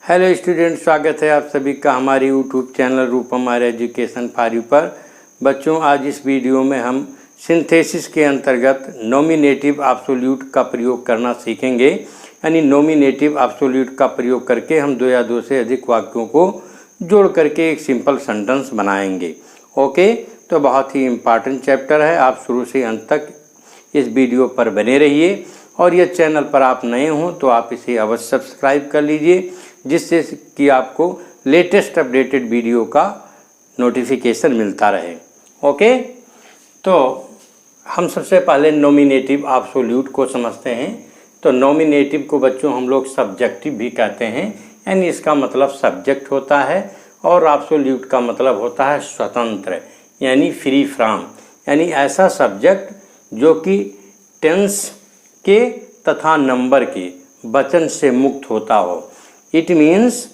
Hello student, स्वागत है आप सभी का हमारे YouTube channel Rupam Arya education for you पर। बच्चों, आज इस वीडियो में हम सिंथेसिस के अंतर्गत नॉमिनेटिव एब्सोल्यूट का प्रयोग करना सीखेंगे। यानी नॉमिनेटिव एब्सोल्यूट का प्रयोग करके हम दो या दो से अधिक वाक्यों को जोड़ करके एक सिंपल सेंटेंस बनाएंगे। ओके, तो बहुत ही इम्पॉर्टेंट चैप्टर है। आप शुरू से अंत तक इस वीडियो पर बने रहिए और यह चैनल पर आप नए हों तो आप इसे अवश्य सब्सक्राइब कर लीजिए, जिससे कि आपको लेटेस्ट अपडेटेड वीडियो का नोटिफिकेशन मिलता रहे। ओके, तो हम सबसे पहले नॉमिनेटिव एब्सोल्यूट को समझते हैं। तो नॉमिनेटिव को बच्चों हम लोग सब्जेक्टिव भी कहते हैं, यानी इसका मतलब सब्जेक्ट होता है, और एब्सोल्यूट का मतलब होता है स्वतंत्र, यानी फ्री फ्रॉम, यानी ऐसा सब्जेक्ट जो कि टेंस के तथा नंबर के वचन से मुक्त होता हो। इट मीन्स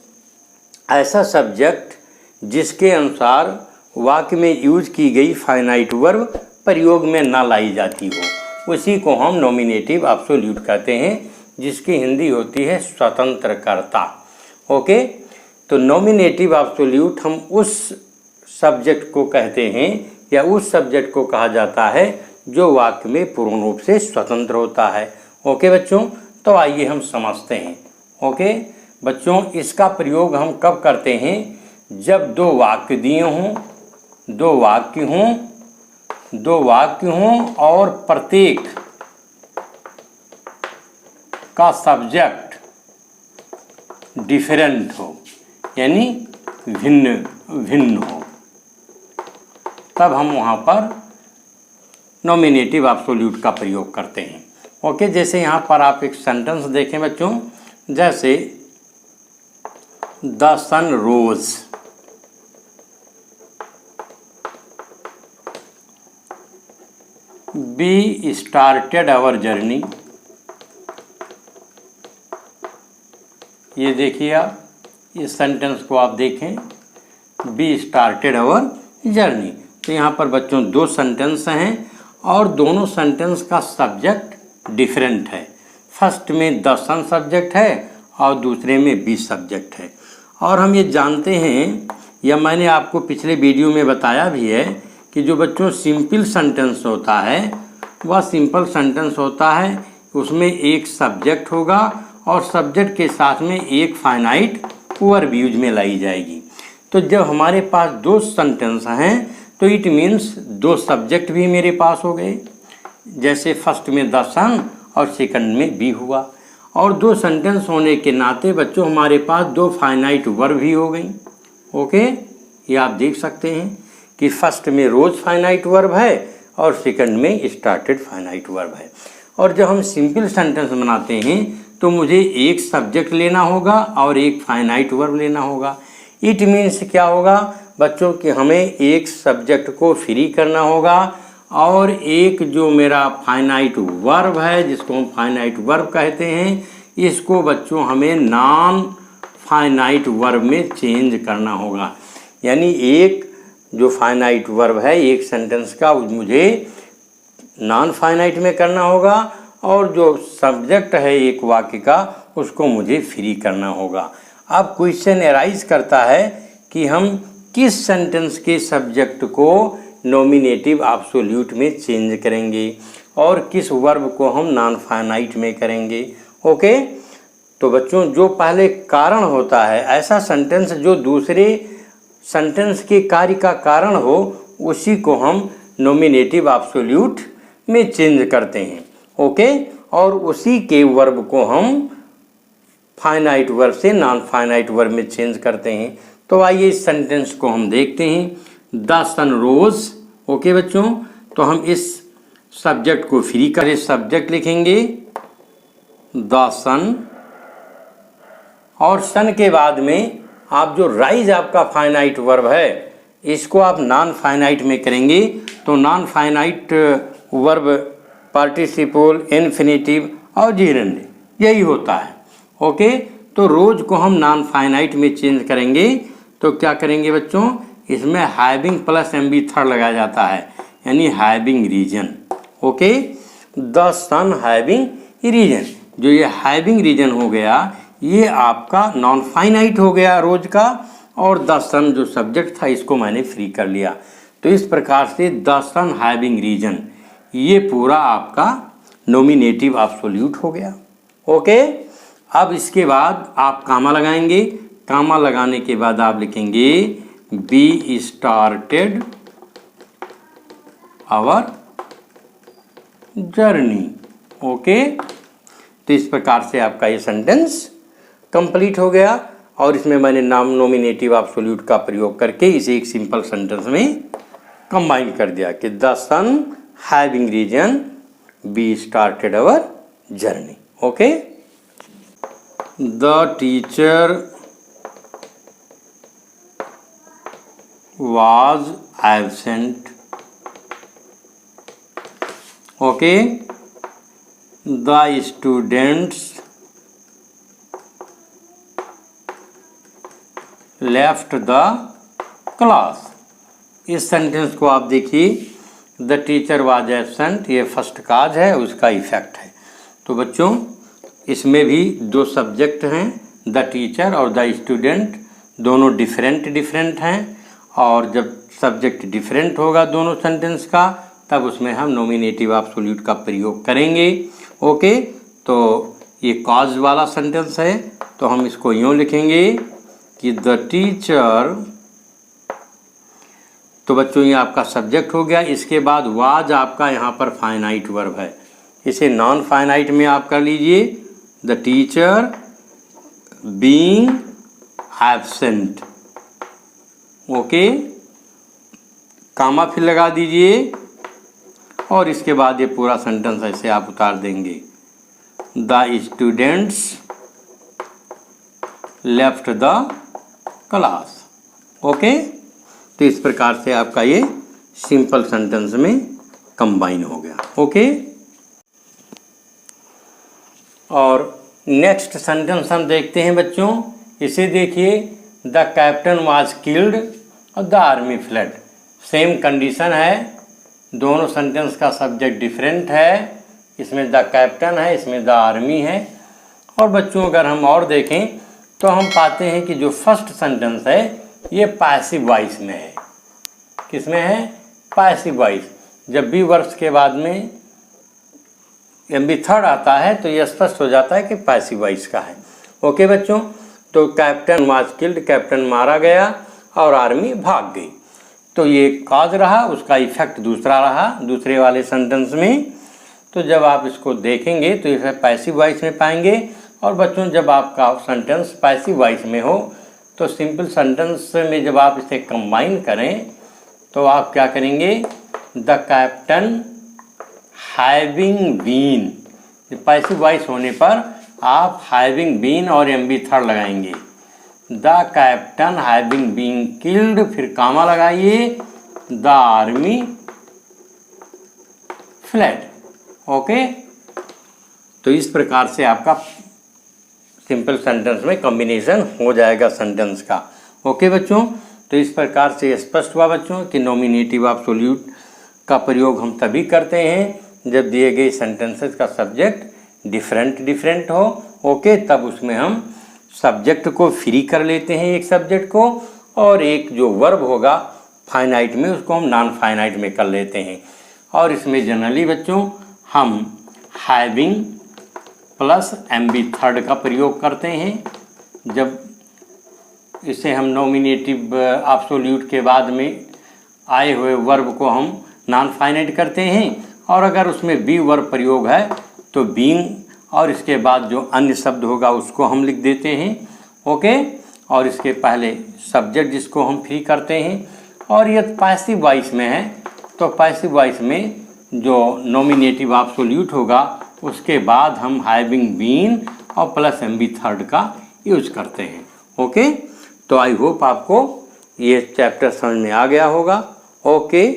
ऐसा सब्जेक्ट जिसके अनुसार वाक्य में यूज की गई फाइनाइट वर्ब प्रयोग में ना लाई जाती हो, उसी को हम नॉमिनेटिव एब्सोल्यूट कहते हैं, जिसकी हिंदी होती है स्वतंत्रकर्ता। ओके, तो नॉमिनेटिव एब्सोल्यूट हम उस सब्जेक्ट को कहते हैं या उस सब्जेक्ट को कहा जाता है जो वाक्य में पूर्ण रूप से स्वतंत्र होता है। ओके बच्चों, तो आइए हम समझते हैं। ओके बच्चों, इसका प्रयोग हम कब करते हैं? जब दो वाक्य दिए हों, दो वाक्य हों और प्रत्येक का सब्जेक्ट डिफरेंट हो, यानी भिन्न हो, तब हम वहाँ पर नॉमिनेटिव एब्सोल्यूट का प्रयोग करते हैं। ओके, जैसे यहाँ पर आप एक सेंटेंस देखें बच्चों, जैसे the sun rose, we started our journey. ये देखिए आप, इस सेंटेंस को आप देखें, वी स्टार्टेड आवर जर्नी। तो यहाँ पर बच्चों दो सेंटेंस हैं और दोनों सेंटेंस का सब्जेक्ट डिफरेंट है। फर्स्ट में द सन सब्जेक्ट है और दूसरे में बी सब्जेक्ट है। और हम ये जानते हैं, या मैंने आपको पिछले वीडियो में बताया भी है, कि जो बच्चों सिंपल सेंटेंस होता है वह सिंपल सेंटेंस होता है, उसमें एक सब्जेक्ट होगा और सब्जेक्ट के साथ में एक फाइनाइट वर्ब यूज में लाई जाएगी। तो जब हमारे पास दो सेंटेंस हैं तो इट मीन्स दो सब्जेक्ट भी मेरे पास हो गए, जैसे फर्स्ट में द सन और सेकंड में बी हुआ। और दो सेंटेंस होने के नाते बच्चों हमारे पास दो फाइनाइट वर्ब भी हो गई। ओके, ये आप देख सकते हैं कि फर्स्ट में रोज फाइनाइट वर्ब है और सेकंड में स्टार्टेड फाइनाइट वर्ब है। और जब हम सिंपल सेंटेंस बनाते हैं तो मुझे एक सब्जेक्ट लेना होगा और एक फाइनाइट वर्ब लेना होगा। इट मीन्स क्या होगा बच्चों कि हमें एक सब्जेक्ट को फ्री करना होगा और एक जो मेरा फाइनाइट वर्ब है, जिसको हम फाइनाइट वर्ब कहते हैं, इसको बच्चों हमें नॉन फाइनाइट वर्ब में चेंज करना होगा। यानी एक जो फाइनाइट वर्ब है एक सेंटेंस का, मुझे नॉन फाइनाइट में करना होगा, और जो सब्जेक्ट है एक वाक्य का, उसको मुझे फ्री करना होगा। अब क्वेश्चन अराइज करता है कि हम किस सेंटेंस के सब्जेक्ट को नॉमिनेटिव एब्सोल्यूट में चेंज करेंगे और किस वर्ब को हम नॉन फाइनाइट में करेंगे। ओके, तो बच्चों जो पहले कारण होता है, ऐसा सेंटेंस जो दूसरे सेंटेंस के कार्य का कारण हो, उसी को हम नॉमिनेटिव एब्सोल्यूट में चेंज करते हैं। ओके, और उसी के वर्ब को हम फाइनाइट वर्ब से नॉन फाइनाइट वर्ब में चेंज करते हैं। तो आइए इस सेंटेंस को हम देखते हैं, द सन रोज। ओके बच्चों, तो हम इस सब्जेक्ट को फ्री करें, सब्जेक्ट लिखेंगे द सन, और सन के बाद में आप जो राइज आपका फाइनाइट वर्ब है, इसको आप नॉन फाइनाइट में करेंगे। तो non finite verb participle, infinitive और जेरेंड, यही होता है। ओके, तो रोज को हम नॉन फाइनाइट में चेंज करेंगे। तो क्या करेंगे बच्चों, इसमें हैविंग प्लस एमबी थर्ड लगाया जाता है, यानी having risen. Okay, the sun having risen, जो ये हैविंग रीजन हो गया, ये आपका नॉन फाइनाइट हो गया रोज का, और द सन जो सब्जेक्ट था इसको मैंने फ्री कर लिया। तो इस प्रकार से द सन हैविंग रीजन ये पूरा आपका नोमिनेटिव एब्सोल्यूट हो गया। ओके, अब इसके बाद आप कामा लगाएंगे। कामा लगाने के बाद आप लिखेंगे we started our journey. Okay, तो इस प्रकार से आपका ये सेंटेंस कंप्लीट हो गया, और इसमें मैंने नाम नोमिनेटिव एब्सोल्यूट का प्रयोग करके इसे एक सिंपल सेंटेंस में कंबाइन कर दिया कि the sun having risen we started our journey. Okay, the teacher was absent. Okay, the students left the class। इस सेंटेंस को आप देखिए, द टीचर वाज एब्सेंट ये फर्स्ट काज है, उसका इफेक्ट है। तो बच्चों इसमें भी दो सब्जेक्ट हैं, द टीचर और द स्टूडेंट, दोनों डिफरेंट हैं, और जब सब्जेक्ट डिफरेंट होगा दोनों सेंटेंस का तब उसमें हम नोमिनेटिव एब्सोल्यूट का प्रयोग करेंगे। ओके, तो ये कॉज वाला सेंटेंस है, तो हम इसको यूँ लिखेंगे कि द टीचर, तो बच्चों ये आपका सब्जेक्ट हो गया। इसके बाद वाज आपका यहाँ पर फाइनाइट वर्ब है, इसे नॉन फाइनाइट में आप कर लीजिए, the teacher being absent. Okay, comma फिर लगा दीजिए, और इसके बाद ये पूरा सेंटेंस ऐसे आप उतार देंगे, the students left the class. Okay, तो इस प्रकार से आपका ये सिंपल सेंटेंस में कंबाइन हो गया। ओके, और नेक्स्ट सेंटेंस हम देखते हैं बच्चों, इसे देखिए, द कैप्टन वाज किल्ड और the army flood. Same condition है, दोनों सेंटेंस का सब्जेक्ट डिफरेंट है, इसमें द कैप्टन है, इसमें द आर्मी है। और बच्चों अगर हम और देखें तो हम पाते हैं कि जो फर्स्ट सेंटेंस है ये पैसिव वॉइस में है। किस में है? Passive voice. जब भी वर्ब्स के बाद में एमबी थर्ड आता है तो ये स्पष्ट हो जाता है कि पैसिव वॉइस का है। ओके बच्चों, तो कैप्टन वाज किल्ड, कैप्टन मारा गया और आर्मी भाग गई। तो ये कॉज रहा, उसका इफेक्ट दूसरा रहा दूसरे वाले सेंटेंस में। तो जब आप इसको देखेंगे तो इसे पैसिव वॉइस में पाएंगे। और बच्चों जब आपका सेंटेंस पैसिव वॉइस में हो तो सिंपल सेंटेंस में जब आप इसे कंबाइन करें तो आप क्या करेंगे, the captain having been. Passive voice होने पर आप हैविंग बीन और एमबी थर्ड लगाएंगे। The captain having been killed, फिर कामा लगाइए, द आर्मी फ्लड। ओके, तो इस प्रकार से आपका सिंपल सेंटेंस में कॉम्बिनेशन हो जाएगा सेंटेंस का। ओके बच्चों, तो इस प्रकार से स्पष्ट हुआ बच्चों कि नॉमिनेटिव एब्सोल्यूट का प्रयोग हम तभी करते हैं जब दिए गए सेंटेंसेस का सब्जेक्ट डिफरेंट हो। ओके, तब उसमें हम सब्जेक्ट को फ्री कर लेते हैं, एक सब्जेक्ट को, और एक जो वर्ब होगा फाइनाइट में उसको हम नॉन फाइनाइट में कर लेते हैं। और इसमें जनरली बच्चों हम हैविंग प्लस एमबी थर्ड का प्रयोग करते हैं जब इसे हम नॉमिनेटिव एब्सोल्यूट के बाद में आए हुए वर्ब को हम नॉन फाइनाइट करते हैं। और अगर उसमें बी वर्ब प्रयोग है तो बीइंग और इसके बाद जो अन्य शब्द होगा उसको हम लिख देते हैं। ओके, और इसके पहले सब्जेक्ट जिसको हम फ्री करते हैं। और ये पैसिव वॉइस में है तो पैसिव वॉइस में जो नॉमिनेटिव एब्सोल्यूट होगा उसके बाद हम हैविंग बीन और प्लस एमबी थर्ड का यूज करते हैं। ओके, तो आई होप आपको ये चैप्टर समझ में आ गया होगा। ओके।